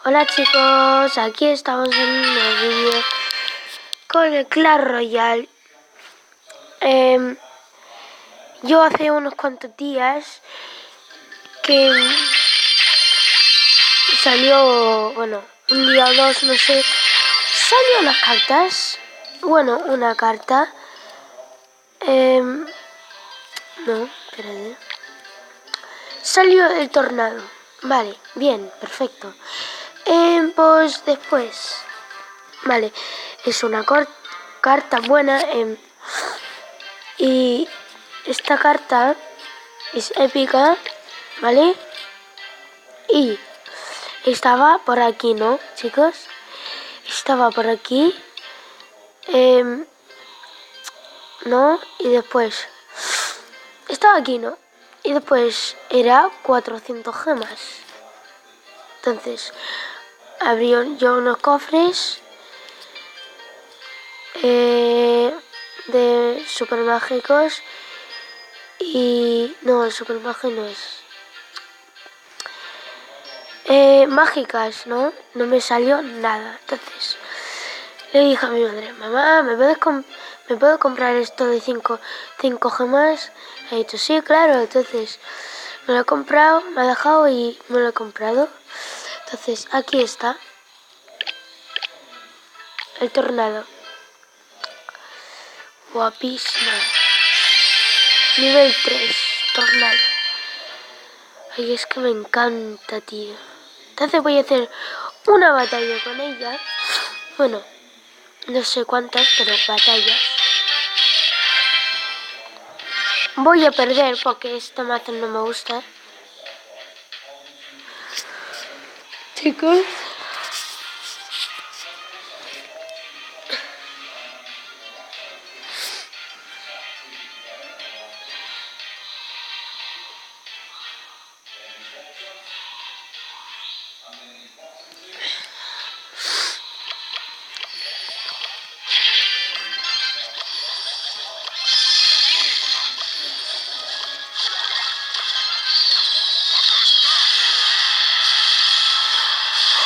Hola chicos, aquí estamos en un nuevo vídeo con el Clash Royale. Yo hace unos cuantos días que salió, bueno, un día o dos, no sé, salió las cartas. Bueno, una carta. No, espérate. Salió el tornado. Vale, bien, perfecto. Pues después, vale, es una carta buena. Y esta carta es épica, ¿vale? Y estaba por aquí, ¿no, chicos? Estaba por aquí. ¿No? Y después estaba aquí, ¿no? Y después era 400 gemas. Entonces abrí yo unos cofres de super mágicos. Y no, super mágico no es. Mágicas, ¿no? No me salió nada. Entonces le dije a mi madre: mamá, ¿me puedo comprar esto de 5 gemas? He dicho: sí, claro. Entonces me lo he comprado, me ha dejado y me lo he comprado. Entonces aquí está el tornado. Guapísimo. Nivel 3, tornado. Ay, es que me encanta, tío. Entonces voy a hacer una batalla con ella. Bueno, no sé cuántas, pero batallas. Voy a perder porque este mazo no me gusta. Chicos.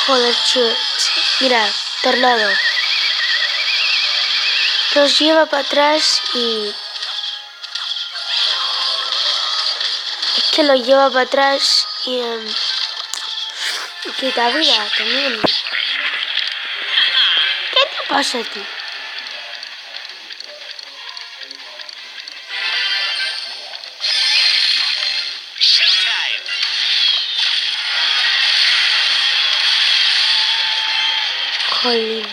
Joder, mira, tornado. Los lleva para atrás y... Es que los lleva para atrás y... quita vida también. ¿Qué te pasa a ti? Jolín.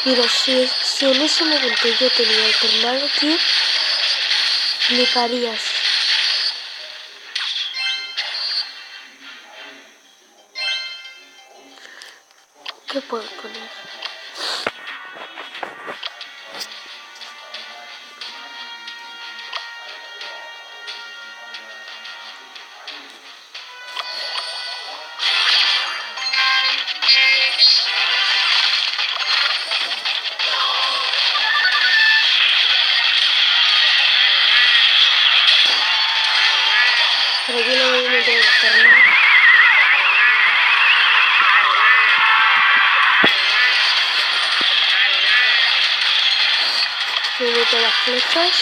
Mira, si en ese momento yo tenía el tornado, tío, fliparías. ¿Qué puedo poner? Pero yo no voy a meter el tornado. Me meto las flechas.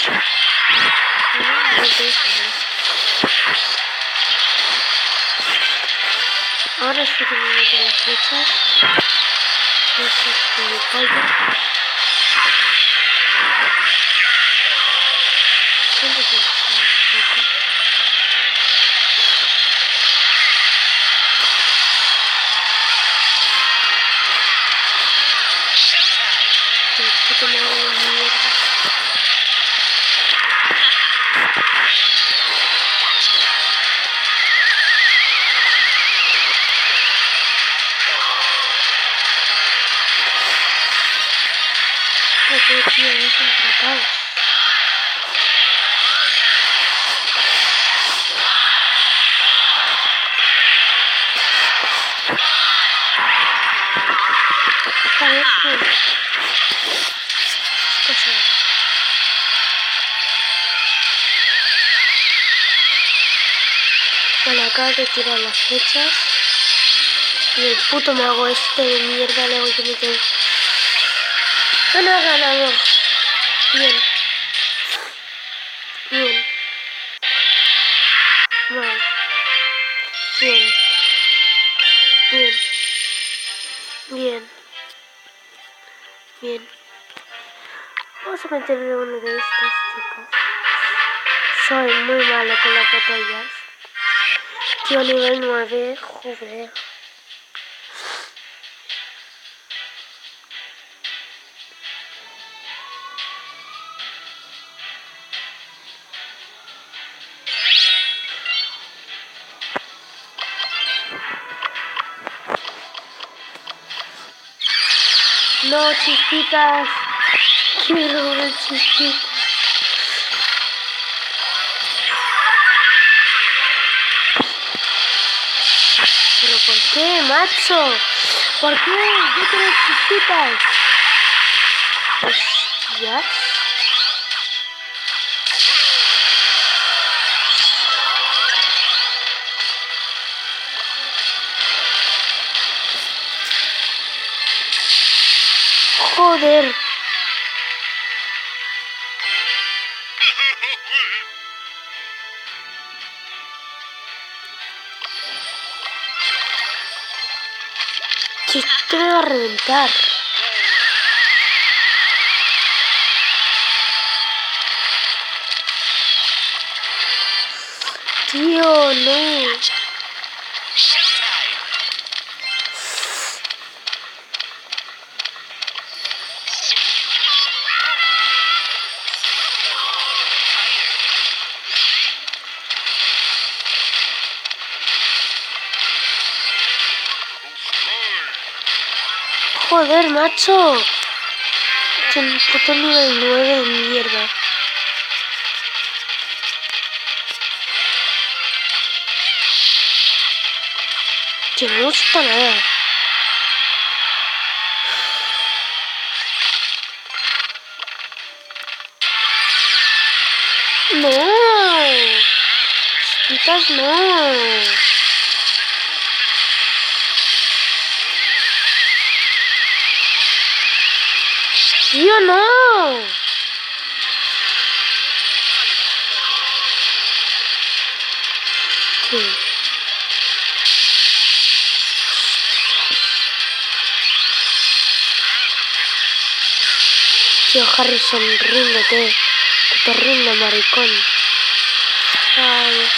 Ahora sí que me meto las flechas. No sé si me caigo. Siempre se me cae un poco. Esto que me hago de mierda. Porque tío, no se me acaba. A ver, cosa. Vale, acabo de tirar las flechas. Y el puto mago este de mierda le hago que me quede. No ha ganado. Bien. Bien. Mal. Bien. Bien. Bien. Bien. Vamos a meterle uno de estos, chicos. Soy muy malo con las botellas. Tío, nivel 9. Joder. No, chispitas. Quiero ver chispitas. ¿Pero por qué, macho? ¿Por qué? Yo quiero chispitas. Hostias. Joder. Esto me va a reventar. Tío, no. Joder, macho. Un puto nivel 9 de mierda. Que no me gusta nada. No. Chispitas, no. Tío, no. ¿Qué? Tío, Harrison, ríndete. Que te rinda, maricón. Ay.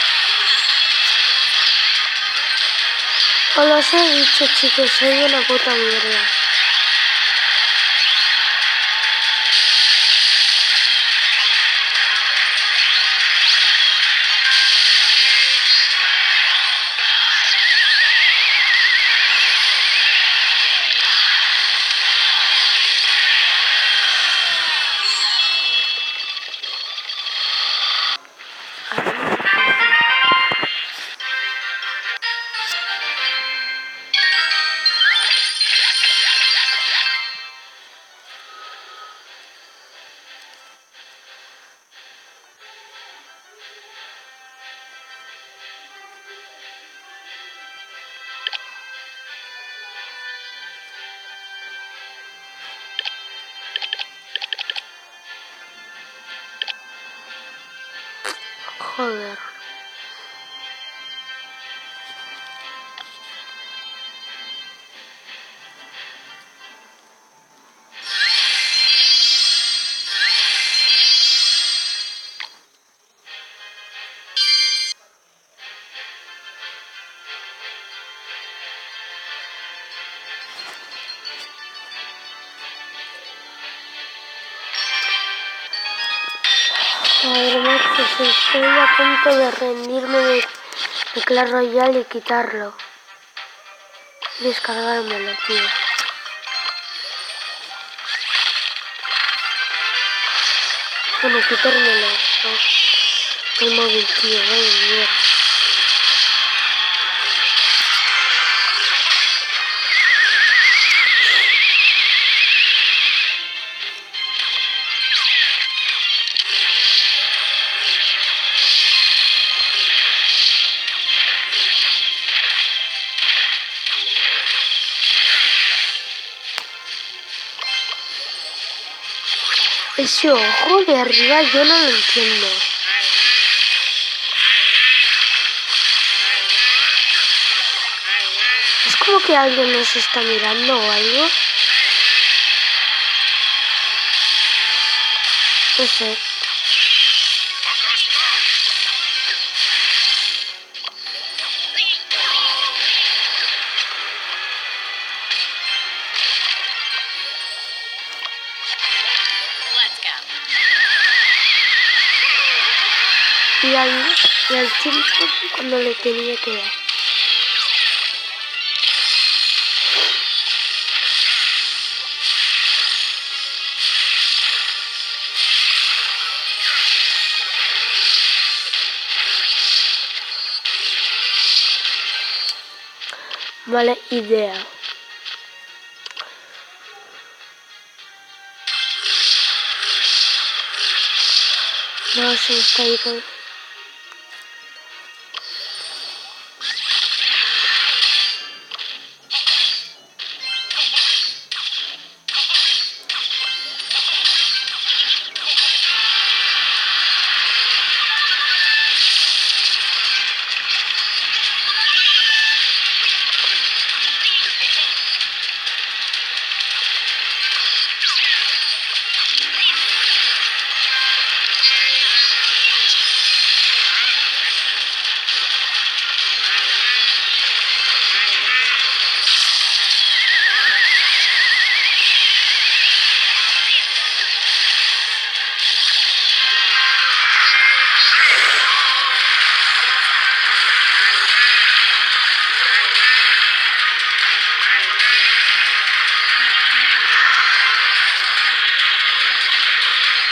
Os los he dicho, chicos, soy una puta mierda. Joder. Joder, macho, estoy a punto de rendirme de Clash Royale y quitarlo. Descargármelo, tío. Bueno, quitármelo. No. El móvil, tío, mierda. Ese ojo de arriba yo no lo entiendo. Es como que alguien nos está mirando o algo. No sé. Y al tiempo cuando le tenía que dar. Mala idea. No, se me está yendo.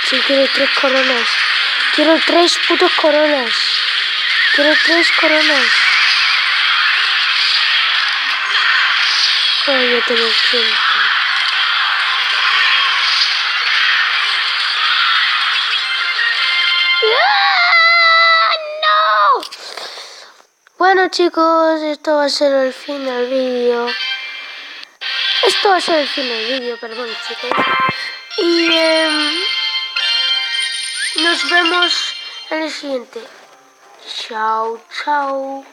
Sí, quiero 3 coronas. Quiero 3 putos coronas. Quiero 3 coronas. Oh, yo tengo 100. ¡No! Bueno, chicos, esto va a ser el fin del vídeo. Esto va a ser el fin del vídeo, perdón, chicos. Y nos vemos en el siguiente. Chao, chao.